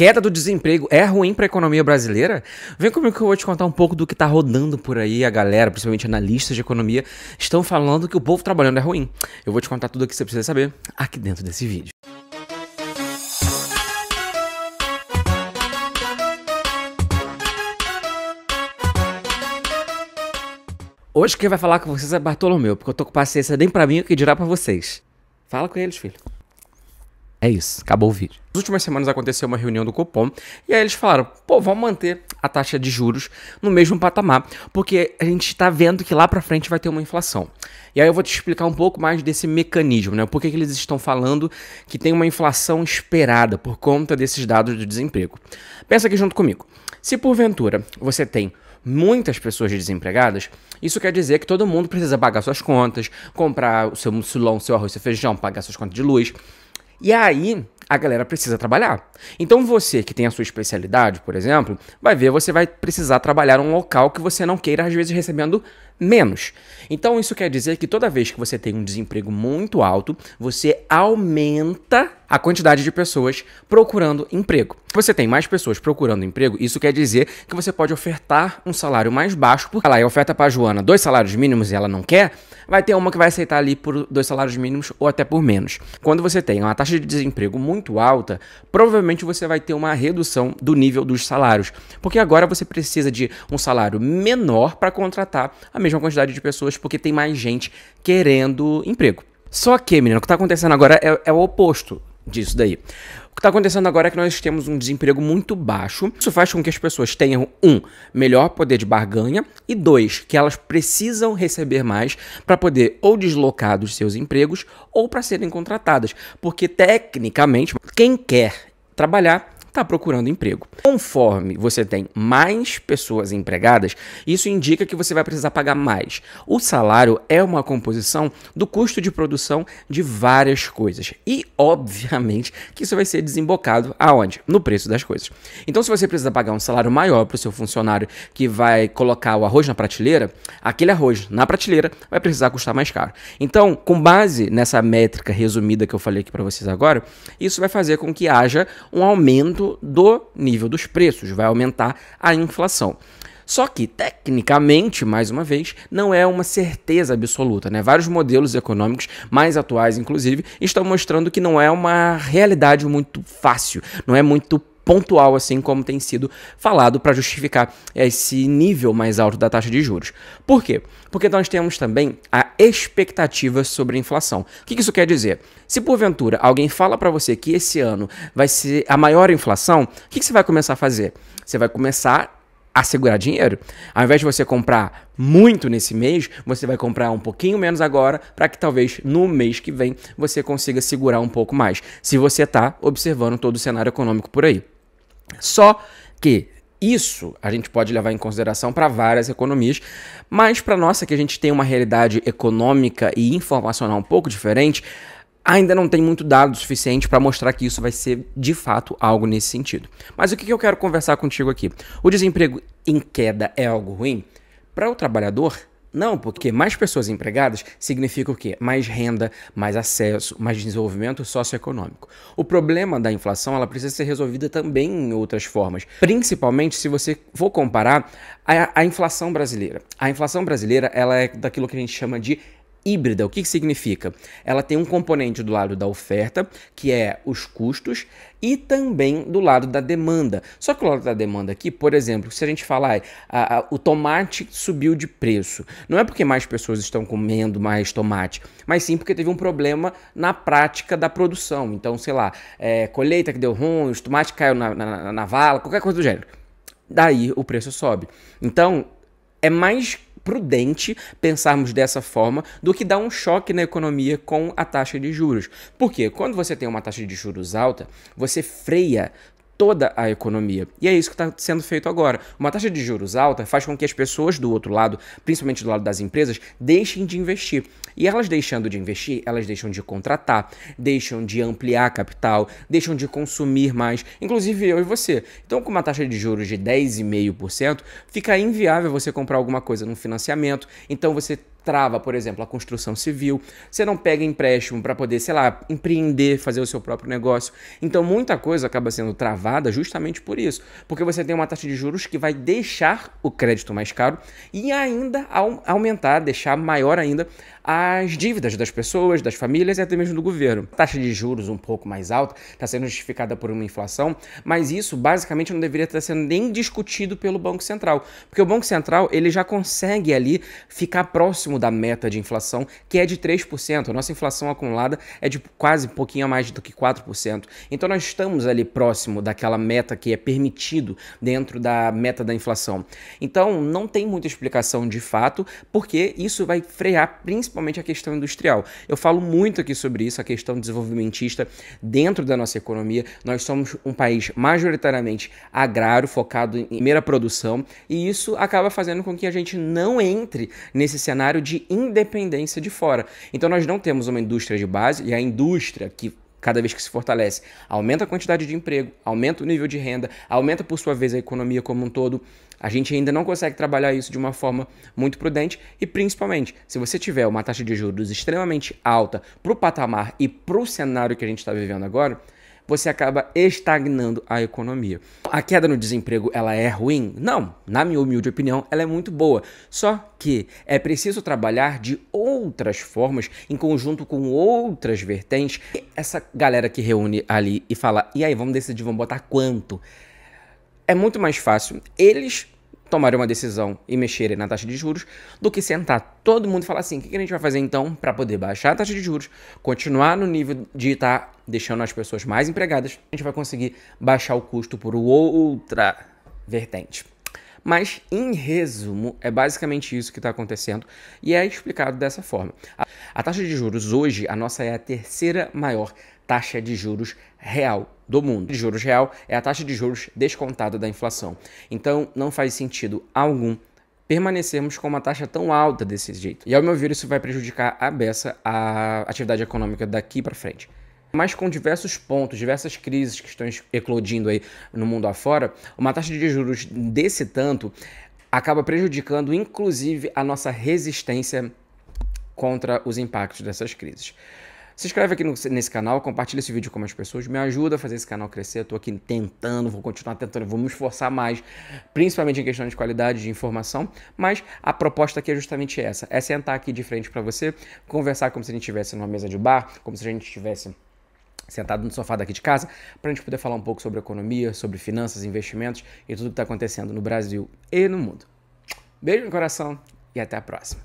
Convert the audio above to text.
queda do desemprego é ruim para a economia brasileira? Vem comigo que eu vou te contar um pouco do que tá rodando por aí. A galera, principalmente analistas de economia, estão falando que o povo trabalhando é ruim. Eu vou te contar tudo o que você precisa saber aqui dentro desse vídeo. Hoje quem vai falar com vocês é Bartolomeu, porque eu tô com paciência nem pra mim o que dirá pra vocês. Fala com eles, filho. É isso, acabou o vídeo. Nas últimas semanas aconteceu uma reunião do Copom e aí eles falaram, pô, vamos manter a taxa de juros no mesmo patamar, porque a gente tá vendo que lá pra frente vai ter uma inflação. E aí eu vou te explicar um pouco mais desse mecanismo, né? Por que eles estão falando que tem uma inflação esperada por conta desses dados do desemprego. Pensa aqui junto comigo. Se porventura você tem muitas pessoas desempregadas, isso quer dizer que todo mundo precisa pagar suas contas, comprar o seu mucilão, seu arroz, seu feijão, pagar suas contas de luz. E aí, a galera precisa trabalhar. Então você que tem a sua especialidade, por exemplo, vai ver, você vai precisar trabalhar em um local que você não queira, às vezes recebendo menos. Então isso quer dizer que toda vez que você tem um desemprego muito alto, você aumenta a quantidade de pessoas procurando emprego. Se você tem mais pessoas procurando emprego, isso quer dizer que você pode ofertar um salário mais baixo, porque ela oferta para a Joana 2 salários mínimos e ela não quer, vai ter uma que vai aceitar ali por 2 salários mínimos ou até por menos. Quando você tem uma taxa de desemprego muito alta, provavelmente você vai ter uma redução do nível dos salários, porque agora você precisa de um salário menor para contratar a mesma quantidade de pessoas, porque tem mais gente querendo emprego. Só que, menino, o que está acontecendo agora é o oposto disso daí. O que está acontecendo agora é que nós temos um desemprego muito baixo. Isso faz com que as pessoas tenham, melhor poder de barganha e 2, que elas precisam receber mais para poder ou deslocar dos seus empregos ou para serem contratadas. Porque, tecnicamente, quem quer trabalhar está procurando emprego. Conforme você tem mais pessoas empregadas, isso indica que você vai precisar pagar mais. O salário é uma composição do custo de produção de várias coisas. E, obviamente, que isso vai ser desembocado aonde? No preço das coisas. Então, se você precisa pagar um salário maior para o seu funcionário que vai colocar o arroz na prateleira, aquele arroz na prateleira vai precisar custar mais caro. Então, com base nessa métrica resumida que eu falei aqui para vocês agora, isso vai fazer com que haja um aumento do nível dos preços, vai aumentar a inflação. Só que, tecnicamente, mais uma vez, não é uma certeza absoluta, né? Vários modelos econômicos, mais atuais inclusive, estão mostrando que não é uma realidade muito fácil, não é muito pontual assim como tem sido falado para justificar esse nível mais alto da taxa de juros. Por quê? Porque nós temos também a expectativa sobre a inflação. O que isso quer dizer? Se porventura alguém fala para você que esse ano vai ser a maior inflação, o que você vai começar a fazer? Você vai começar a segurar dinheiro. Ao invés de você comprar muito nesse mês, você vai comprar um pouquinho menos agora, para que talvez no mês que vem você consiga segurar um pouco mais, se você está observando todo o cenário econômico por aí. Só que isso a gente pode levar em consideração para várias economias, mas para nossa, que a gente tem uma realidade econômica e informacional um pouco diferente, ainda não tem muito dado suficiente para mostrar que isso vai ser, de fato, algo nesse sentido. Mas o que eu quero conversar contigo aqui? O desemprego em queda é algo ruim? Para o trabalhador, não, porque mais pessoas empregadas significa o quê? Mais renda, mais acesso, mais desenvolvimento socioeconômico. O problema da inflação, ela precisa ser resolvida também em outras formas, principalmente se você for comparar a inflação brasileira. A inflação brasileira, ela é daquilo que a gente chama de híbrida. O que significa? Ela tem um componente do lado da oferta, que é os custos, e também do lado da demanda. Só que o lado da demanda aqui, por exemplo, se a gente falar o tomate subiu de preço, não é porque mais pessoas estão comendo mais tomate, mas sim porque teve um problema na prática da produção. Então, sei lá, colheita que deu ruim, os tomates caiu na vala, qualquer coisa do gênero. Daí o preço sobe. Então, é mais prudente pensarmos dessa forma do que dar um choque na economia com a taxa de juros. Porque quando você tem uma taxa de juros alta, você freia toda a economia. E é isso que está sendo feito agora. Uma taxa de juros alta faz com que as pessoas do outro lado, principalmente do lado das empresas, deixem de investir. E elas deixando de investir, elas deixam de contratar, deixam de ampliar capital, deixam de consumir mais, inclusive eu e você. Então, com uma taxa de juros de 10,5%, fica inviável você comprar alguma coisa num financiamento. Então, você trava, por exemplo, a construção civil, você não pega empréstimo para poder, sei lá, empreender, fazer o seu próprio negócio. Então muita coisa acaba sendo travada justamente por isso, porque você tem uma taxa de juros que vai deixar o crédito mais caro e ainda aumentar, deixar maior ainda as dívidas das pessoas, das famílias e até mesmo do governo. A taxa de juros um pouco mais alta está sendo justificada por uma inflação, mas isso basicamente não deveria estar sendo nem discutido pelo Banco Central, porque o Banco Central ele já consegue ali ficar próximo da meta de inflação, que é de 3%. A nossa inflação acumulada é de quase um pouquinho a mais do que 4%. Então nós estamos ali próximo daquela meta que é permitido dentro da meta da inflação. Então não tem muita explicação de fato, porque isso vai frear principalmente a questão industrial. Eu falo muito aqui sobre isso, a questão desenvolvimentista dentro da nossa economia. Nós somos um país majoritariamente agrário, focado em primeira produção, e isso acaba fazendo com que a gente não entre nesse cenário de independência de fora. Então nós não temos uma indústria de base, e a indústria que cada vez que se fortalece, aumenta a quantidade de emprego, aumenta o nível de renda, aumenta por sua vez a economia como um todo. A gente ainda não consegue trabalhar isso de uma forma muito prudente e principalmente, se você tiver uma taxa de juros extremamente alta para o patamar e para o cenário que a gente está vivendo agora, você acaba estagnando a economia. A queda no desemprego, ela é ruim? Não, na minha humilde opinião, ela é muito boa. Só que é preciso trabalhar de outras formas, em conjunto com outras vertentes. Essa galera que reúne ali e fala, e aí, vamos decidir, vamos botar quanto? É muito mais fácil eles tomarem uma decisão e mexerem na taxa de juros do que sentar todo mundo e falar assim, o que a gente vai fazer então para poder baixar a taxa de juros, continuar no nível de estar deixando as pessoas mais empregadas, a gente vai conseguir baixar o custo por outra vertente. Mas, em resumo, é basicamente isso que está acontecendo e é explicado dessa forma. A taxa de juros hoje, a nossa é a terceira maior taxa de juros real do mundo. De juros real é a taxa de juros descontada da inflação. Então, não faz sentido algum permanecermos com uma taxa tão alta desse jeito. E, ao meu ver, isso vai prejudicar a beça a atividade econômica daqui para frente. Mas com diversos pontos, diversas crises que estão eclodindo aí no mundo afora, uma taxa de juros desse tanto acaba prejudicando, inclusive, a nossa resistência contra os impactos dessas crises. Se inscreve aqui nesse canal, compartilha esse vídeo com mais pessoas, me ajuda a fazer esse canal crescer. Eu tô aqui tentando, vou continuar tentando, vou me esforçar mais, principalmente em questão de qualidade de informação, mas a proposta aqui é justamente essa, é sentar aqui de frente para você, conversar como se a gente estivesse numa mesa de bar, como se a gente estivesse sentado no sofá daqui de casa, para a gente poder falar um pouco sobre economia, sobre finanças, investimentos e tudo que está acontecendo no Brasil e no mundo. Beijo no coração e até a próxima.